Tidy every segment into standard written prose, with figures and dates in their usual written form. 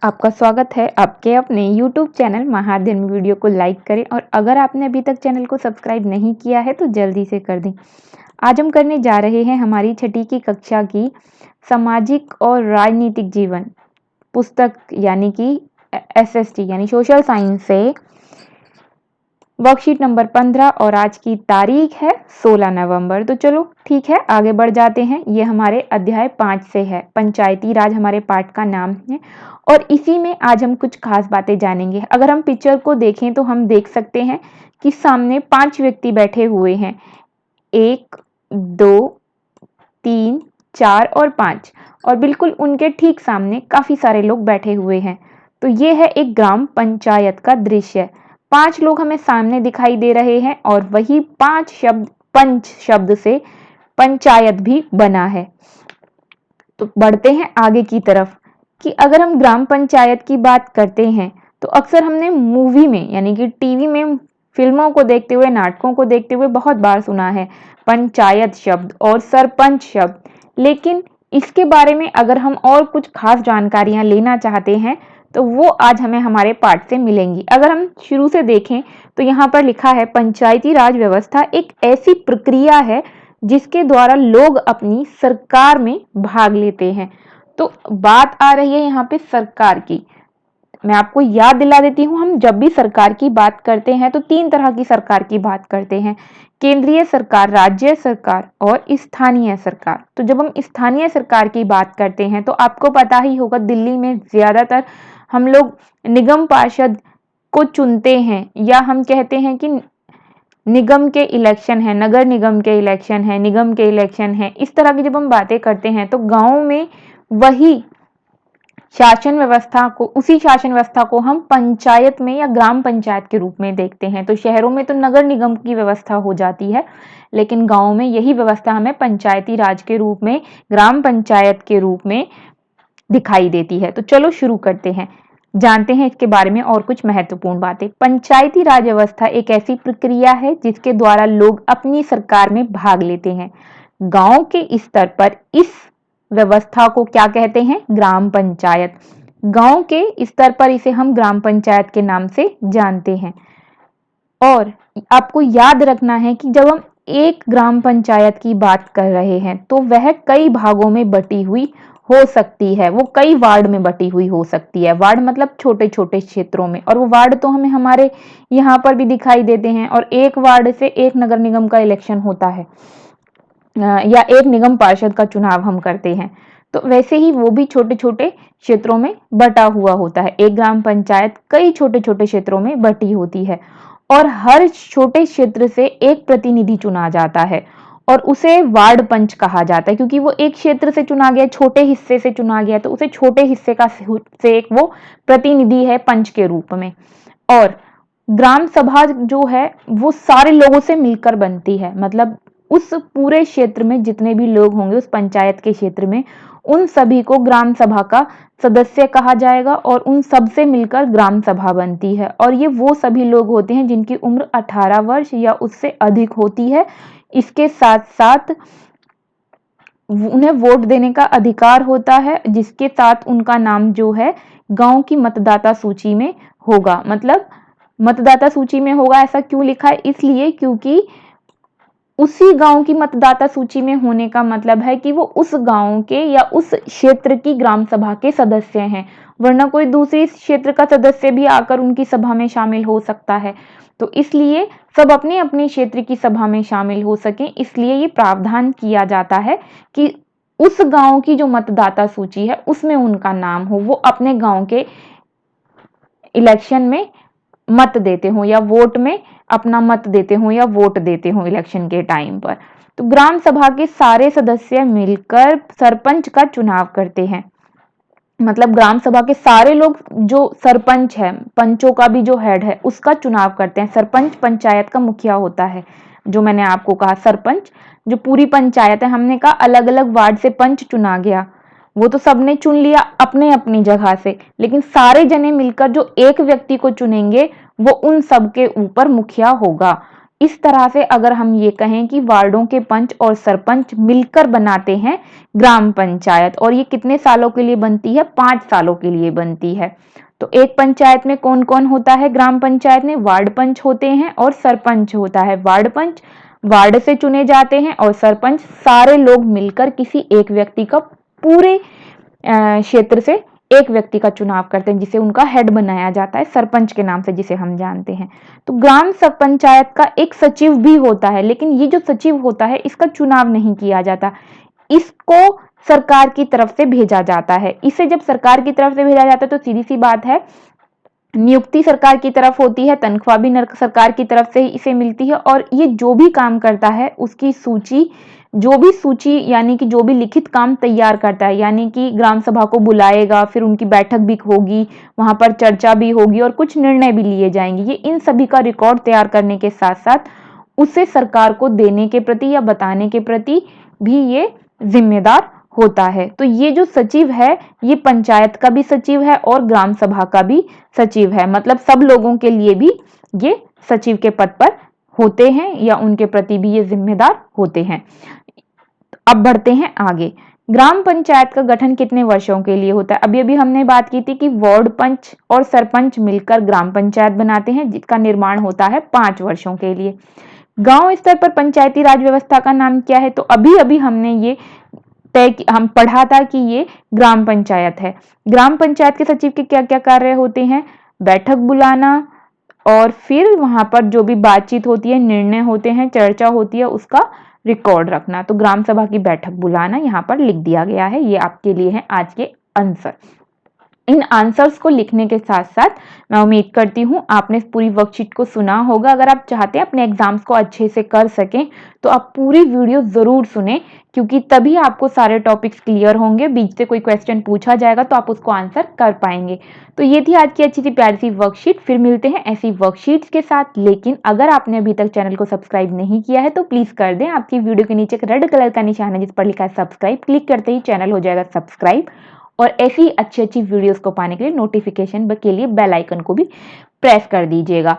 आपका स्वागत है आपके अपने YouTube चैनल महाअध्ययन वीडियो को लाइक करें और अगर आपने अभी तक चैनल को सब्सक्राइब नहीं किया है तो जल्दी से कर दें। आज हम करने जा रहे हैं हमारी छठी की कक्षा की सामाजिक और राजनीतिक जीवन पुस्तक यानी कि SST यानी सोशल साइंस से वर्कशीट नंबर 15 और आज की तारीख है 16 नवंबर। तो चलो ठीक है, आगे बढ़ जाते हैं। ये हमारे अध्याय 5 से है, पंचायती राज हमारे पाठ का नाम है और इसी में आज हम कुछ खास बातें जानेंगे। अगर हम पिक्चर को देखें तो हम देख सकते हैं कि सामने 5 व्यक्ति बैठे हुए हैं, 1 2 3 4 और 5 और बिल्कुल उनके ठीक सामने काफी सारे लोग बैठे हुए हैं। तो ये है एक ग्राम पंचायत का दृश्य। 5 लोग हमें सामने दिखाई दे रहे हैं और वही 5 शब्द पंच शब्द से पंचायत भी बना है। तो बढ़ते हैं आगे की तरफ कि अगर हम ग्राम पंचायत की बात करते हैं तो अक्सर हमने मूवी में यानी कि टीवी में फिल्मों को देखते हुए, नाटकों को देखते हुए बहुत बार सुना है पंचायत शब्द और सरपंच शब्द। लेकिन इसके बारे में अगर हम और कुछ खास जानकारियां लेना चाहते हैं तो वो आज हमें हमारे पाठ से मिलेंगी। अगर हम शुरू से देखें तो यहाँ पर लिखा है पंचायती राज व्यवस्था एक ऐसी प्रक्रिया है जिसके द्वारा लोग अपनी सरकार में भाग लेते हैं। तो बात आ रही है यहाँ पे सरकार की। मैं आपको याद दिला देती हूँ, हम जब भी सरकार की बात करते हैं तो 3 तरह की सरकार की बात करते हैं, केंद्रीय सरकार, राज्य सरकार और स्थानीय सरकार। तो जब हम स्थानीय सरकार की बात करते हैं तो आपको पता ही होगा दिल्ली में ज्यादातर हम लोग निगम पार्षद को चुनते हैं या हम कहते हैं कि निगम के इलेक्शन है, नगर निगम के इलेक्शन है, निगम के इलेक्शन है। इस तरह की जब हम बातें करते हैं तो गाँव में वही शासन व्यवस्था को, उसी शासन व्यवस्था को हम पंचायत में या ग्राम पंचायत के रूप में देखते हैं। तो शहरों में तो नगर निगम की व्यवस्था हो जाती है, लेकिन गाँव में यही व्यवस्था हमें पंचायती राज के रूप में, ग्राम पंचायत के रूप में दिखाई देती है। तो चलो शुरू करते हैं, जानते हैं इसके बारे में और कुछ महत्वपूर्ण बातें। पंचायती राज व्यवस्था एक ऐसी प्रक्रिया है जिसके द्वारा लोग अपनी सरकार में भाग लेते हैं। गांव के स्तर पर इस व्यवस्था को क्या कहते हैं? ग्राम पंचायत। गांव के स्तर पर इसे हम ग्राम पंचायत के नाम से जानते हैं। और आपको याद रखना है कि जब हम एक ग्राम पंचायत की बात कर रहे हैं तो वह कई भागों में बटी हुई हो सकती है, वो कई वार्ड में बटी हुई हो सकती है। वार्ड मतलब छोटे छोटे क्षेत्रों में, और वो वार्ड तो हमें हमारे यहाँ पर भी दिखाई देते हैं। और एक वार्ड से एक नगर निगम का इलेक्शन होता है या एक निगम पार्षद का चुनाव हम करते हैं। तो वैसे ही वो भी छोटे छोटे क्षेत्रों में बटा हुआ होता है। एक ग्राम पंचायत कई छोटे छोटे क्षेत्रों में बटी होती है और हर छोटे क्षेत्र से एक प्रतिनिधि चुना जाता है और उसे वार्ड पंच कहा जाता है, क्योंकि वो एक क्षेत्र से चुना गया, छोटे हिस्से से चुना गया, तो उसे छोटे हिस्से का से एक वो प्रतिनिधि है पंच के रूप में। और ग्राम सभा जो है वो सारे लोगों से मिलकर बनती है, मतलब उस पूरे क्षेत्र में जितने भी लोग होंगे उस पंचायत के क्षेत्र में, उन सभी को ग्राम सभा का सदस्य कहा जाएगा और उन सब से मिलकर ग्राम सभा बनती है। और ये वो सभी लोग होते हैं जिनकी उम्र 18 वर्ष या उससे अधिक होती है। इसके साथ साथ उन्हें वोट देने का अधिकार होता है, जिसके साथ उनका नाम जो है गांव की मतदाता सूची में होगा। मतलब मतदाता सूची में होगा, ऐसा क्यों लिखा है? इसलिए क्योंकि उसी गांव की मतदाता सूची में होने का मतलब है कि वो उस गांव के या उस क्षेत्र की ग्राम सभा के सदस्य हैं, वरना कोई दूसरी क्षेत्र का सदस्य भी आकर उनकी सभा में शामिल हो सकता है। तो इसलिए सब अपने अपने क्षेत्र की सभा में शामिल हो सकें, इसलिए ये प्रावधान किया जाता है कि उस गांव की जो मतदाता सूची है उसमें उनका नाम हो, वो अपने गांव के इलेक्शन में मत देते हो या वोट में अपना मत देते हो या वोट देते हो इलेक्शन के टाइम पर। तो ग्राम सभा के सारे सदस्य मिलकर सरपंच का चुनाव करते हैं। मतलब ग्राम सभा के सारे लोग, जो सरपंच है, पंचों का भी जो हेड है उसका चुनाव करते हैं। सरपंच पंचायत का मुखिया होता है, जो मैंने आपको कहा सरपंच, जो पूरी पंचायत है। हमने कहा अलग अलग वार्ड से पंच चुना गया, वो तो सबने चुन लिया अपने अपनी जगह से, लेकिन सारे जने मिलकर जो एक व्यक्ति को चुनेंगे वो उन सब के ऊपर मुखिया होगा। इस तरह से अगर हम ये कहें कि वार्डों के पंच और सरपंच मिलकर बनाते हैं ग्राम पंचायत, और ये कितने सालों के लिए बनती है? 5 सालों के लिए बनती है। तो एक पंचायत में कौन कौन होता है? ग्राम पंचायत में वार्ड पंच होते हैं और सरपंच होता है। वार्ड पंच वार्ड से चुने जाते हैं और सरपंच सारे लोग मिलकर किसी एक व्यक्ति का पूरे क्षेत्र से एक व्यक्ति का चुनाव करते हैं, जिसे उनका हेड बनाया जाता है, सरपंच के नाम से जिसे हम जानते हैं। तो ग्राम पंचायत का एक सचिव भी होता है, लेकिन ये जो सचिव होता है इसका चुनाव नहीं किया जाता, इसको सरकार की तरफ से भेजा जाता है। इसे जब सरकार की तरफ से भेजा जाता है तो सीधी सी बात है, नियुक्ति सरकार की तरफ होती है, तनख्वाह भी सरकार की तरफ से ही इसे मिलती है, और ये जो भी काम करता है उसकी सूची, जो भी सूची यानी कि जो भी लिखित काम तैयार करता है, यानी कि ग्राम सभा को बुलाएगा, फिर उनकी बैठक भी होगी, वहां पर चर्चा भी होगी और कुछ निर्णय भी लिए जाएंगे। ये इन सभी का रिकॉर्ड तैयार करने के साथ साथ उसे सरकार को देने के प्रति या बताने के प्रति भी ये जिम्मेदार होता है। तो ये जो सचिव है ये पंचायत का भी सचिव है और ग्राम सभा का भी सचिव है, मतलब सब लोगों के लिए भी ये सचिव के पद पर होते हैं या उनके प्रति भी ये जिम्मेदार होते हैं। अब बढ़ते हैं आगे। ग्राम पंचायत का गठन कितने वर्षों के लिए होता है? अभी अभी हमने बात की थी कि वार्ड पंच और सरपंच मिलकर ग्राम पंचायत बनाते हैं, जिसका निर्माण होता है 5 वर्षों के लिए। गांव स्तर पर पंचायती राज व्यवस्था का नाम क्या है? तो अभी अभी हमने ये हम पढ़ा था कि ये ग्राम पंचायत है। ग्राम पंचायत के सचिव के क्या क्या कार्य होते हैं? बैठक बुलाना, और फिर वहां पर जो भी बातचीत होती है, निर्णय होते हैं, चर्चा होती है, उसका रिकॉर्ड रखना। तो ग्राम सभा की बैठक बुलाना यहाँ पर लिख दिया गया है, ये आपके लिए है आज के आंसर। इन आंसर्स को लिखने के साथ साथ मैं उम्मीद करती हूँ आपने पूरी वर्कशीट को सुना होगा। अगर आप चाहते हैं अपने एग्जाम्स को अच्छे से कर सकें तो आप पूरी वीडियो जरूर सुने, क्योंकि तभी आपको सारे टॉपिक्स क्लियर होंगे। बीच से कोई क्वेश्चन पूछा जाएगा तो आप उसको आंसर कर पाएंगे। तो ये थी आज की अच्छी सी प्यारी सी वर्कशीट। फिर मिलते हैं ऐसी वर्कशीट्स के साथ, लेकिन अगर आपने अभी तक चैनल को सब्सक्राइब नहीं किया है तो प्लीज कर दें। आपकी वीडियो के नीचे एक रेड कलर का निशान है जिस पर लिखा है सब्सक्राइब, क्लिक करते ही चैनल हो जाएगा सब्सक्राइब, और ऐसी अच्छी अच्छी वीडियोस को पाने के लिए नोटिफिकेशन के लिए बेल आइकन को भी प्रेस कर दीजिएगा।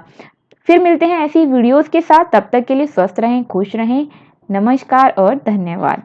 फिर मिलते हैं ऐसी वीडियोस के साथ, तब तक के लिए स्वस्थ रहें, खुश रहें। नमस्कार और धन्यवाद।